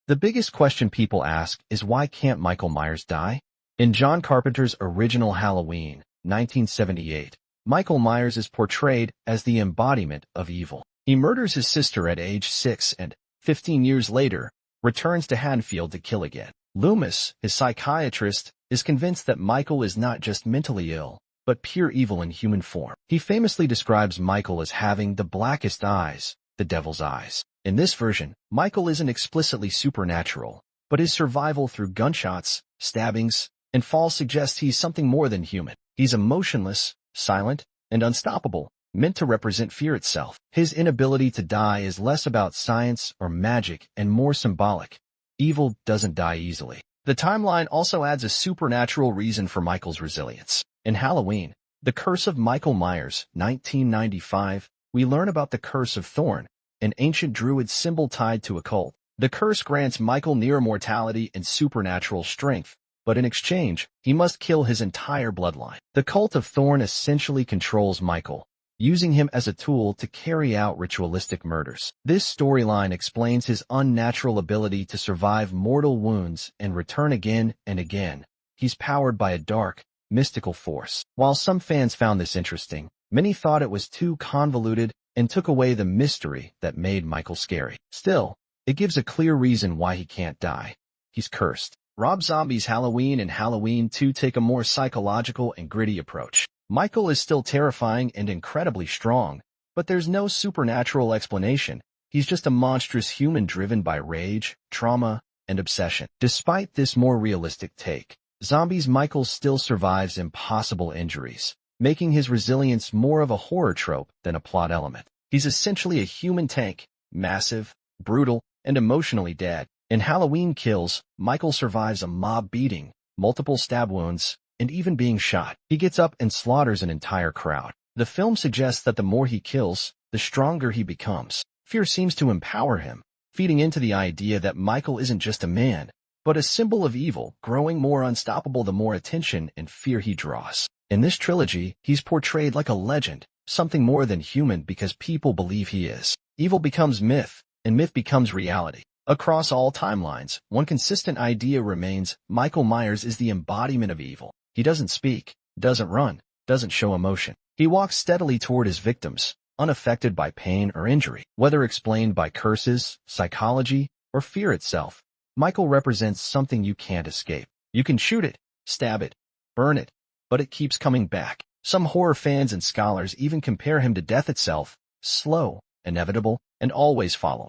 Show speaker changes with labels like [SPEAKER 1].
[SPEAKER 1] The biggest question people ask is why can't Michael Myers die? In John Carpenter's original Halloween, 1978, Michael Myers is portrayed as the embodiment of evil. He murders his sister at age 6 and, 15 years later, returns to Haddonfield to kill again. Loomis, his psychiatrist, is convinced that Michael is not just mentally ill, but pure evil in human form. He famously describes Michael as having the blackest eyes, the devil's eyes. In this version, Michael isn't explicitly supernatural, but his survival through gunshots, stabbings, and falls suggests he's something more than human. He's emotionless, silent, and unstoppable, meant to represent fear itself. His inability to die is less about science or magic and more symbolic. Evil doesn't die easily. The timeline also adds a supernatural reason for Michael's resilience. In Halloween, The Curse of Michael Myers, 1995, we learn about the Curse of Thorn, an ancient druid symbol tied to a cult. The curse grants Michael near immortality and supernatural strength, but in exchange, he must kill his entire bloodline. The Cult of Thorn essentially controls Michael, using him as a tool to carry out ritualistic murders. This storyline explains his unnatural ability to survive mortal wounds and return again and again. He's powered by a dark, mystical force. While some fans found this interesting, many thought it was too convoluted and took away the mystery that made Michael scary. Still, it gives a clear reason why he can't die. He's cursed. Rob Zombie's Halloween and Halloween 2 take a more psychological and gritty approach. Michael is still terrifying and incredibly strong, but there's no supernatural explanation. He's just a monstrous human driven by rage, trauma, and obsession. Despite this more realistic take, Zombies Michael still survives impossible injuries, making his resilience more of a horror trope than a plot element. He's essentially a human tank, massive, brutal, and emotionally dead. In Halloween Kills, Michael survives a mob beating, multiple stab wounds, and even being shot. He gets up and slaughters an entire crowd. The film suggests that the more he kills, the stronger he becomes. Fear seems to empower him, feeding into the idea that Michael isn't just a man, but a symbol of evil, growing more unstoppable the more attention and fear he draws. In this trilogy, he's portrayed like a legend, something more than human because people believe he is. Evil becomes myth, and myth becomes reality. Across all timelines, one consistent idea remains: Michael Myers is the embodiment of evil. He doesn't speak, doesn't run, doesn't show emotion. He walks steadily toward his victims, unaffected by pain or injury. Whether explained by curses, psychology, or fear itself, Michael represents something you can't escape. You can shoot it, stab it, burn it, but it keeps coming back. Some horror fans and scholars even compare him to death itself, slow, inevitable, and always following.